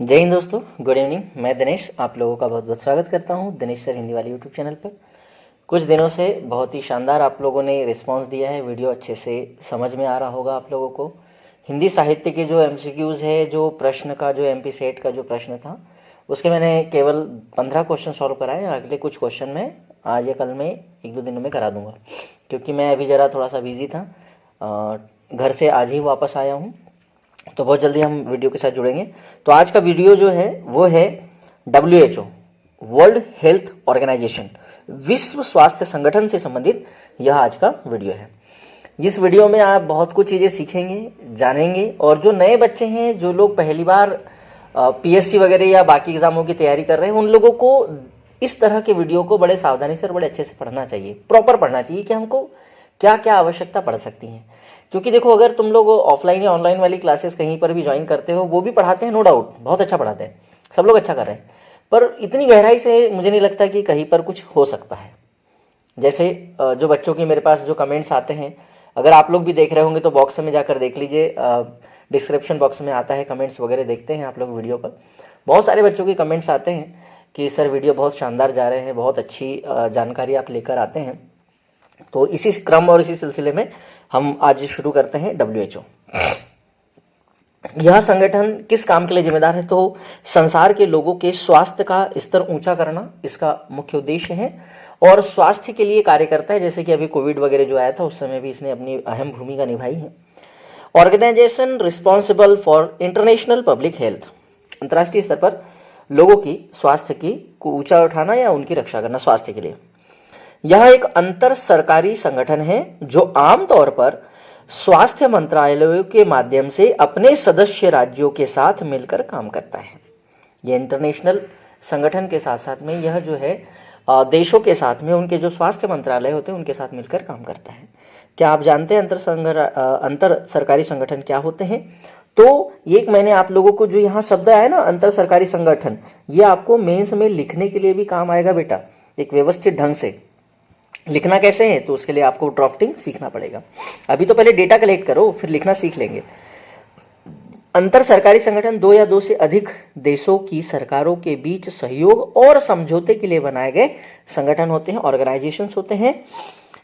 जय हिंद दोस्तों, good evening. मैं दिनेश आप लोगों का बहुत बहुत स्वागत करता हूं दिनेश सर हिंदी वाले यूट्यूब चैनल पर। कुछ दिनों से बहुत ही शानदार आप लोगों ने रिस्पांस दिया है, वीडियो अच्छे से समझ में आ रहा होगा आप लोगों को। हिंदी साहित्य के जो एमसीक्यूज है, जो प्रश्न का जो एमपी सेट का जो प्रश्न था उसके मैंने केवल 15 क्वेश्चन सॉल्व कराए। अगले कुछ क्वेश्चन मैं आज या कल में 1-2 दिनों में करा दूंगा, क्योंकि मैं अभी ज़रा थोड़ा सा बिजी था। घर से आज ही वापस आया हूँ, तो बहुत जल्दी हम वीडियो के साथ जुड़ेंगे। तो आज का वीडियो जो है वो है WHO, वर्ल्ड हेल्थ ऑर्गेनाइजेशन, विश्व स्वास्थ्य संगठन से संबंधित यह आज का वीडियो है। इस वीडियो में आप बहुत कुछ चीज़ें सीखेंगे, जानेंगे, और जो नए बच्चे हैं, जो लोग पहली बार PSC वगैरह या बाकी एग्जामों की तैयारी कर रहे हैं, उन लोगों को इस तरह के वीडियो को बड़े सावधानी से और बड़े अच्छे से पढ़ना चाहिए, प्रॉपर पढ़ना चाहिए कि हमको क्या क्या आवश्यकता पड़ सकती है। क्योंकि देखो, अगर तुम लोग ऑफलाइन या ऑनलाइन वाली क्लासेस कहीं पर भी ज्वाइन करते हो, वो भी पढ़ाते हैं, नो डाउट बहुत अच्छा पढ़ाते हैं, सब लोग अच्छा कर रहे हैं, पर इतनी गहराई से मुझे नहीं लगता कि कहीं पर कुछ हो सकता है। जैसे जो बच्चों के मेरे पास जो कमेंट्स आते हैं, अगर आप लोग भी देख रहे होंगे तो बॉक्स में जाकर देख लीजिए, डिस्क्रिप्शन बॉक्स में आता है, कमेंट्स वगैरह देखते हैं आप लोग वीडियो पर। बहुत सारे बच्चों के कमेंट्स आते हैं कि सर वीडियो बहुत शानदार जा रहे हैं, बहुत अच्छी जानकारी आप लेकर आते हैं। तो इसी क्रम और इसी सिलसिले में हम आज शुरू करते हैं। WHO यह संगठन किस काम के लिए जिम्मेदार है? तो संसार के लोगों के स्वास्थ्य का स्तर ऊंचा करना इसका मुख्य उद्देश्य है, और स्वास्थ्य के लिए कार्य करता है। जैसे कि अभी कोविड वगैरह जो आया था, उस समय भी इसने अपनी अहम भूमिका निभाई है। Organisation responsible for international public health, अंतर्राष्ट्रीय स्तर पर लोगों की स्वास्थ्य की को ऊंचा उठाना या उनकी रक्षा करना स्वास्थ्य के लिए। यह एक अंतर सरकारी संगठन है जो आमतौर पर स्वास्थ्य मंत्रालयों के माध्यम से अपने सदस्य राज्यों के साथ मिलकर काम करता है। यह इंटरनेशनल संगठन के साथ साथ में यह जो है देशों के साथ में उनके जो स्वास्थ्य मंत्रालय होते हैं उनके साथ मिलकर काम करता है। क्या आप जानते हैं अंतर सरकारी संगठन क्या होते हैं? तो एक मैंने आप लोगों को जो यहाँ शब्द आया ना, अंतर सरकारी संगठन, ये आपको मेंस में लिखने के लिए भी काम आएगा बेटा। एक व्यवस्थित ढंग से लिखना कैसे है, तो उसके लिए आपको ड्राफ्टिंग सीखना पड़ेगा। अभी तो पहले डेटा कलेक्ट करो, फिर लिखना सीख लेंगे। अंतर सरकारी संगठन 2 या 2 से अधिक देशों की सरकारों के बीच सहयोग और समझौते के लिए बनाए गए संगठन होते हैं, ऑर्गेनाइजेशंस होते हैं।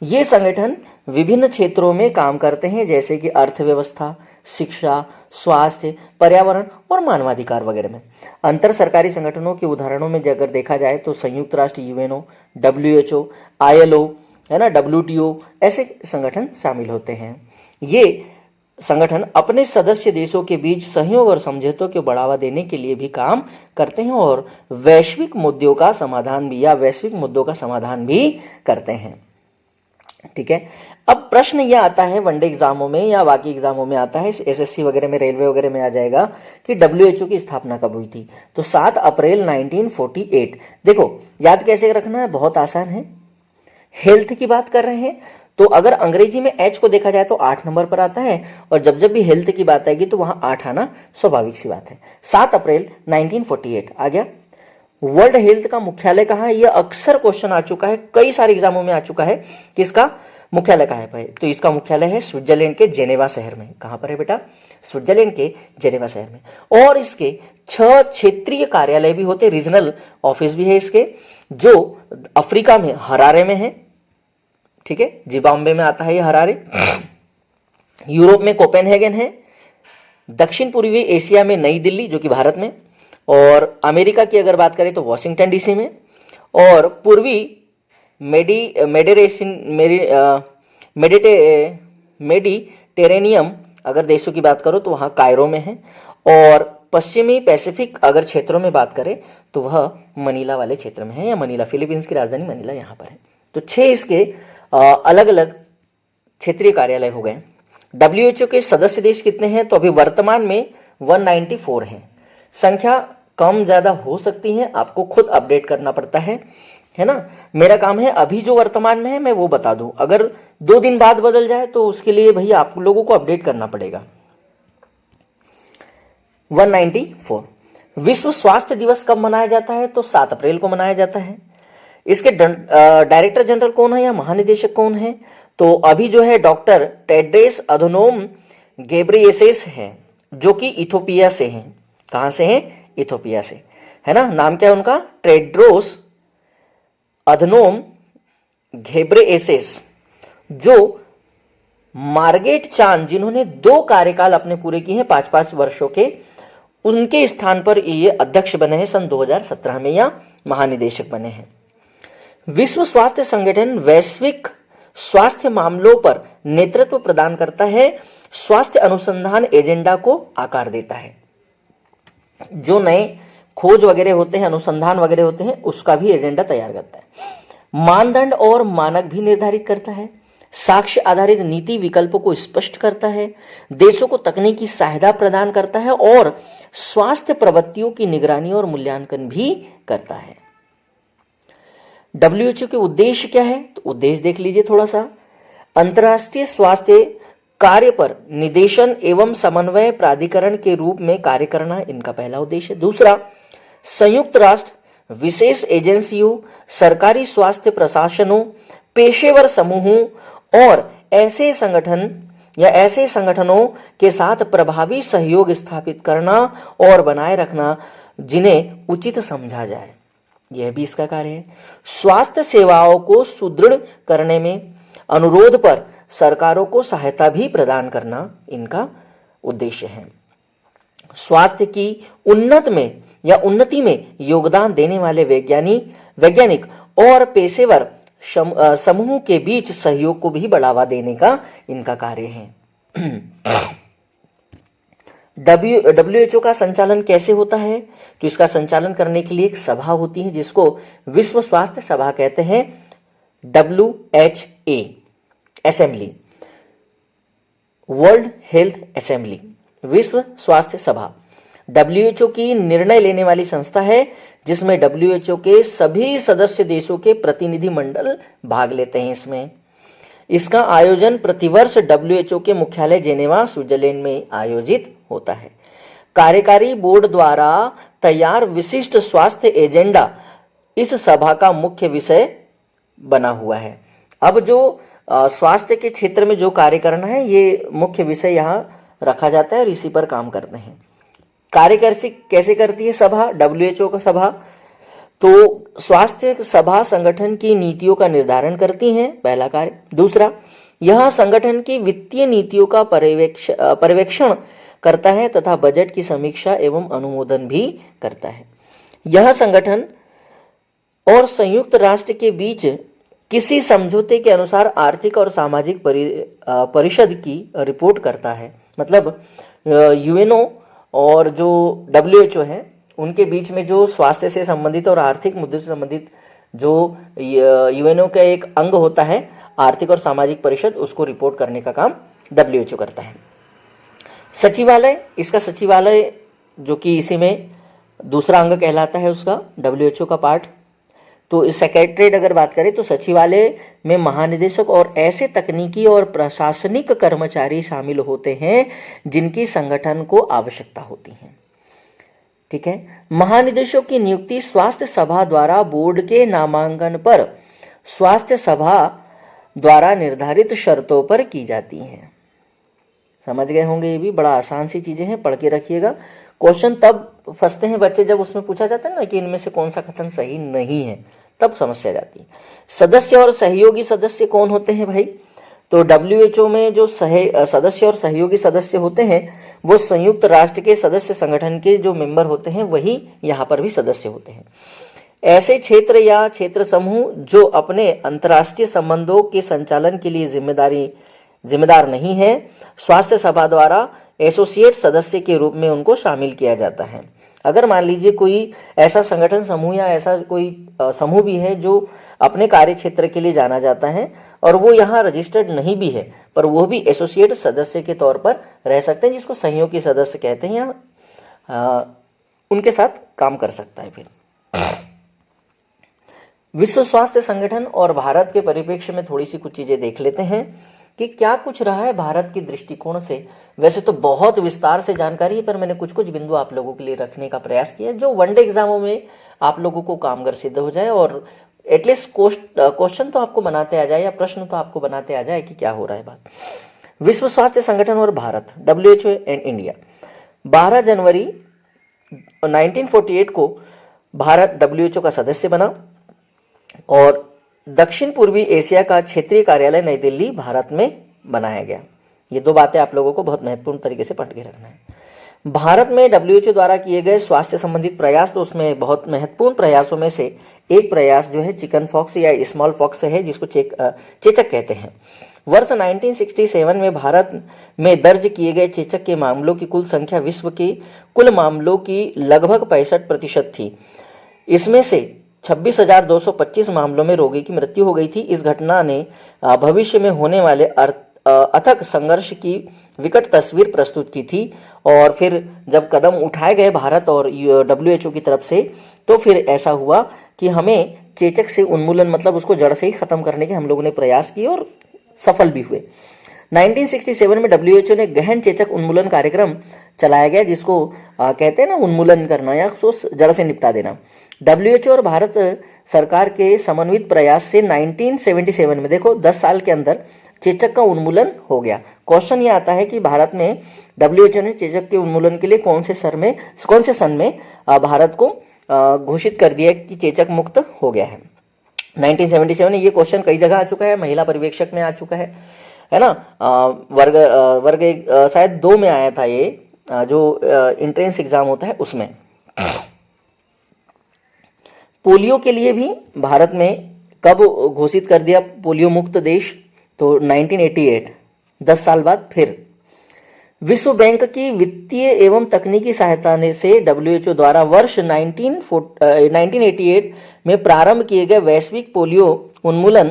ये संगठन विभिन्न क्षेत्रों में काम करते हैं, जैसे कि अर्थव्यवस्था, शिक्षा, स्वास्थ्य, पर्यावरण और मानवाधिकार वगैरह में। अंतर सरकारी संगठनों के उदाहरणों में अगर देखा जाए तो संयुक्त राष्ट्र UNO, WHO, ILO है ना, WTO, ऐसे संगठन शामिल होते हैं। ये संगठन अपने सदस्य देशों के बीच सहयोग और समझौतों को बढ़ावा देने के लिए भी काम करते हैं, और वैश्विक मुद्दों का समाधान भी करते हैं। ठीक है। अब प्रश्न यह आता है वनडे एग्जामों में या बाकी एग्जामों में आता है, SSC वगैरह में, रेलवे वगैरह में आ जाएगा कि WHO की स्थापना कब हुई थी? तो 7 अप्रैल 1948। देखो याद कैसे रखना है, बहुत आसान है। हेल्थ की बात कर रहे हैं तो अगर अंग्रेजी में H को देखा जाए तो 8 नंबर पर आता है, और जब जब भी हेल्थ की बात आएगी तो वहां 8 आना स्वाभाविक सी बात है। 7 अप्रैल 1948 आ गया। वर्ल्ड हेल्थ का मुख्यालय कहाँ है? यह अक्सर क्वेश्चन आ चुका है, कई सारे एग्जामों में आ चुका है कि इसका मुख्यालय कहाँ है भाई? तो इसका मुख्यालय है स्विट्जरलैंड के जेनेवा शहर में। कहां पर है बेटा? स्विट्जरलैंड के जेनेवा शहर में। और इसके 6 क्षेत्रीय कार्यालय भी होते, रीजनल ऑफिस भी है इसके, जो अफ्रीका में हरारे में है। ठीक है, जिम्बाब्वे में आता है ये हरारे। यूरोप में कोपेनहेगन है। दक्षिण पूर्वी एशिया में नई दिल्ली, जो कि भारत में, और अमेरिका की अगर बात करें तो वॉशिंगटन DC में, और पूर्वी मेडिटेरेनियम अगर देशों की बात करो तो वहां कायरो में है, और पश्चिमी पैसिफिक अगर क्षेत्रों में बात करें तो वह मनीला वाले क्षेत्र में है, या मनीला, फिलीपींस की राजधानी मनीला यहाँ पर है। तो 6 इसके अलग अलग क्षेत्रीय कार्यालय हो गए। WHO के सदस्य देश कितने हैं? तो अभी वर्तमान में 194 है। संख्या कम ज्यादा हो सकती है, आपको खुद अपडेट करना पड़ता है ना। मेरा काम है अभी जो वर्तमान में है मैं वो बता दूं, अगर 2 दिन बाद बदल जाए तो उसके लिए भैया आप लोगों को अपडेट करना पड़ेगा। 194। विश्व स्वास्थ्य दिवस कब मनाया जाता है? तो 7 अप्रैल को मनाया जाता है। इसके डायरेक्टर जनरल कौन है या महानिदेशक कौन है? तो अभी जो है डॉक्टर टेड्रोस अधनोम घेब्रेयेसस है, जो कि इथोपिया से हैं। कहां से हैं? इथोपिया से, है ना। नाम क्या है उनका? टेड्रोस अधनोम घेब्रेयेसस, जो मार्गेट चान, जिन्होंने 2 कार्यकाल अपने पूरे किए हैं 5-5 वर्षों के, उनके स्थान पर ये अध्यक्ष बने हैं सन 2017 में, या महानिदेशक बने हैं। विश्व स्वास्थ्य संगठन वैश्विक स्वास्थ्य मामलों पर नेतृत्व प्रदान करता है, स्वास्थ्य अनुसंधान एजेंडा को आकार देता है। जो नए खोज वगैरह होते हैं, अनुसंधान वगैरह होते हैं, उसका भी एजेंडा तैयार करता है। मानदंड और मानक भी निर्धारित करता है, साक्ष्य आधारित नीति विकल्पों को स्पष्ट करता है, देशों को तकनीकी सहायता प्रदान करता है और स्वास्थ्य प्रवृत्तियों की निगरानी और मूल्यांकन भी करता है। डब्ल्यूएचओ के उद्देश्य क्या है? तो उद्देश्य देख लीजिए थोड़ा सा। अंतर्राष्ट्रीय स्वास्थ्य कार्य पर निदेशन एवं समन्वय प्राधिकरण के रूप में कार्य करना इनका पहला उद्देश्य है। दूसरा, संयुक्त राष्ट्र विशेष एजेंसियों, सरकारी स्वास्थ्य प्रशासनों, पेशेवर समूहों और ऐसे संगठन या ऐसे संगठनों के साथ प्रभावी सहयोग स्थापित करना और बनाए रखना जिन्हें उचित समझा जाए, यह भी इसका कार्य है। स्वास्थ्य सेवाओं को सुदृढ़ करने में अनुरोध पर सरकारों को सहायता भी प्रदान करना इनका उद्देश्य है। स्वास्थ्य की उन्नति में योगदान देने वाले वैज्ञानिक और पेशेवर समूह के बीच सहयोग को भी बढ़ावा देने का इनका कार्य है। डब्ल्यूएचओ का संचालन कैसे होता है? तो इसका संचालन करने के लिए एक सभा होती है जिसको विश्व स्वास्थ्य सभा कहते हैं, WHA assembly, world health assembly, विश्व स्वास्थ्य सभा। डब्ल्यूएचओ की निर्णय लेने वाली संस्था है जिसमें डब्ल्यूएचओ के सभी सदस्य देशों के प्रतिनिधि मंडल भाग लेते हैं इसमें। इसका आयोजन प्रतिवर्ष डब्ल्यूएचओ के मुख्यालय जेनेवा, स्विट्जरलैंड में आयोजित होता है। कार्यकारी बोर्ड द्वारा तैयार विशिष्ट स्वास्थ्य एजेंडा इस सभा का मुख्य विषय बना हुआ है। अब जो स्वास्थ्य के क्षेत्र में जो कार्य करना है, ये मुख्य विषय यहाँ रखा जाता है और इसी पर काम करते हैं। कार्य कैसे करती है सभा, डब्ल्यूएचओ का सभा? तो स्वास्थ्य सभा संगठन की नीतियों का निर्धारण करती हैं, पहला कार्य। दूसरा, यह संगठन की वित्तीय नीतियों का पर्यवेक्षण करता है तथा बजट की समीक्षा एवं अनुमोदन भी करता है। यह संगठन और संयुक्त राष्ट्र के बीच किसी समझौते के अनुसार आर्थिक और सामाजिक परिषद की रिपोर्ट करता है। मतलब यूएनओ और जो डब्ल्यूएचओ है उनके बीच में जो स्वास्थ्य से संबंधित और आर्थिक मुद्दों से संबंधित जो यूएनओ का एक अंग होता है, आर्थिक और सामाजिक परिषद, उसको रिपोर्ट करने का काम डब्ल्यूएचओ करता है। सचिवालय, इसका सचिवालय जो कि इसी में दूसरा अंग कहलाता है उसका, डब्ल्यूएचओ का पार्ट। तो इस सेक्रेटरीट अगर बात करें तो सचिवालय में महानिदेशक और ऐसे तकनीकी और प्रशासनिक कर्मचारी शामिल होते हैं जिनकी संगठन को आवश्यकता होती है। ठीक है। महानिदेशक की नियुक्ति स्वास्थ्य सभा द्वारा बोर्ड के नामांकन पर स्वास्थ्य सभा द्वारा निर्धारित शर्तों पर की जाती है। समझ गए होंगे, ये भी बड़ा आसान सी चीजें हैं, पढ़ के रखिएगा। क्वेश्चन तब फंसते हैं बच्चे जब उसमें पूछा जाता है ना कि इनमें से कौन सा कथन सही नहीं है, तब समस्या जाती है। सदस्य और सहयोगी सदस्य कौन होते हैं भाई? तो डब्ल्यूएचओ में जो सदस्य और सहयोगी सदस्य होते हैं वो संयुक्त राष्ट्र के सदस्य संगठन के जो मेंबर होते हैं वही यहाँ पर भी सदस्य होते हैं। ऐसे क्षेत्र या क्षेत्र समूह जो अपने अंतर्राष्ट्रीय संबंधों के संचालन के लिए जिम्मेदार नहीं है, स्वास्थ्य सभा द्वारा एसोसिएट सदस्य के रूप में उनको शामिल किया जाता है। अगर मान लीजिए कोई ऐसा संगठन समूह या ऐसा कोई समूह भी है जो अपने कार्य क्षेत्र के लिए जाना जाता है और वो यहाँ रजिस्टर्ड नहीं भी है, पर वो भी एसोसिएट सदस्य के तौर पर रह सकते हैं, जिसको सहयोगी सदस्य कहते हैं, या उनके साथ काम कर सकता है। फिर विश्व स्वास्थ्य संगठन और भारत के परिप्रेक्ष्य में थोड़ी सी कुछ चीजें देख लेते हैं कि क्या कुछ रहा है भारत की दृष्टिकोण से। वैसे तो बहुत विस्तार से जानकारी है, पर मैंने कुछ कुछ बिंदु आप लोगों के लिए रखने का प्रयास किया जो वनडे एग्जामों में आप लोगों को कामगर सिद्ध हो जाए और एटलीस्ट क्वेश्चन तो आपको बनाते आ जाए या प्रश्न तो आपको बनाते आ जाए कि क्या हो रहा है बात। विश्व स्वास्थ्य संगठन और भारत, डब्ल्यूएचओ एंड इंडिया। 12 जनवरी 1948 को भारत WHO का सदस्य बना और दक्षिण पूर्वी एशिया का क्षेत्रीय कार्यालय नई दिल्ली भारत में बनाया गया। ये दो बातें आप लोगों को बहुत महत्वपूर्ण तरीके से पढ़ के रखना है। भारत में WHO द्वारा किए गए स्वास्थ्य संबंधित प्रयास, तो उसमें बहुत महत्वपूर्ण प्रयासों में से एक प्रयास जो है चिकन पॉक्स या स्मॉल पॉक्स है, जिसको चेचक कहते हैं। वर्ष 1967 में भारत में दर्ज किए गए चेचक के मामलों की कुल संख्या विश्व के कुल मामलों की लगभग 65% थी। इसमें से 26,225 मामलों में रोगी की मृत्यु हो गई थी। इस घटना ने भविष्य में होने वाले अथक संघर्ष की विकट तस्वीर प्रस्तुत की थी। और फिर जब कदम उठाए गए भारत और WHO की तरफ से, तो फिर ऐसा हुआ कि हमें चेचक से उन्मूलन, मतलब उसको जड़ से ही खत्म करने के हम लोगों ने प्रयास किए और सफल भी हुए। 1967 में WHO ने गहन चेचक उन्मूलन कार्यक्रम चलाया गया, जिसको कहते हैं ना उन्मूलन करना या उसको जड़ से निपटा देना। WHO और भारत सरकार के समन्वित प्रयास से 1977 में, देखो 10 साल के अंदर चेचक का उन्मूलन हो गया। क्वेश्चन ये आता है कि भारत में WHO ने चेचक के उन्मूलन के लिए कौन से सन में भारत को घोषित कर दिया कि चेचक मुक्त हो गया है। 1977 में ये क्वेश्चन कई जगह आ चुका है, महिला पर्यवेक्षक में आ चुका है ना, वर्ग शायद 2 में आया था ये, जो एंट्रेंस एग्जाम होता है उसमें। पोलियो के लिए भी भारत में कब घोषित कर दिया पोलियो मुक्त देश, तो 1988, 10 साल बाद फिर। विश्व बैंक की वित्तीय एवं तकनीकी सहायता से WHO द्वारा वर्ष 1988 में प्रारंभ किए गए वैश्विक पोलियो उन्मूलन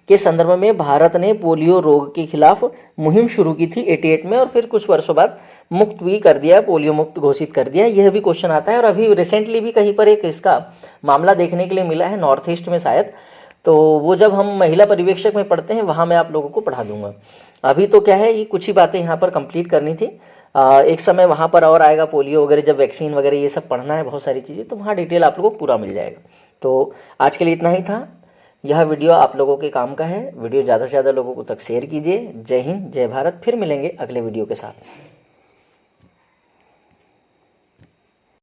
के संदर्भ में भारत ने पोलियो रोग के खिलाफ मुहिम शुरू की थी 88 में, और फिर कुछ वर्षों बाद मुक्त भी कर दिया, पोलियो मुक्त घोषित कर दिया। यह भी क्वेश्चन आता है। और अभी रिसेंटली भी कहीं पर एक इसका मामला देखने के लिए मिला है, नॉर्थ ईस्ट में शायद, तो वो जब हम महिला पर्यवेक्षक में पढ़ते हैं वहां मैं आप लोगों को पढ़ा दूंगा। अभी तो क्या है, ये कुछ ही बातें यहाँ पर कंप्लीट करनी थी। एक समय वहां पर और आएगा पोलियो वगैरह, जब वैक्सीन वगैरह ये सब पढ़ना है, बहुत सारी चीजें, तो वहाँ डिटेल आप लोगों को पूरा मिल जाएगा। तो आज के लिए इतना ही था। यह वीडियो आप लोगों के काम का है। वीडियो ज़्यादा से ज़्यादा लोगों को तक शेयर कीजिए। जय हिंद, जय भारत। फिर मिलेंगे अगले वीडियो के साथ।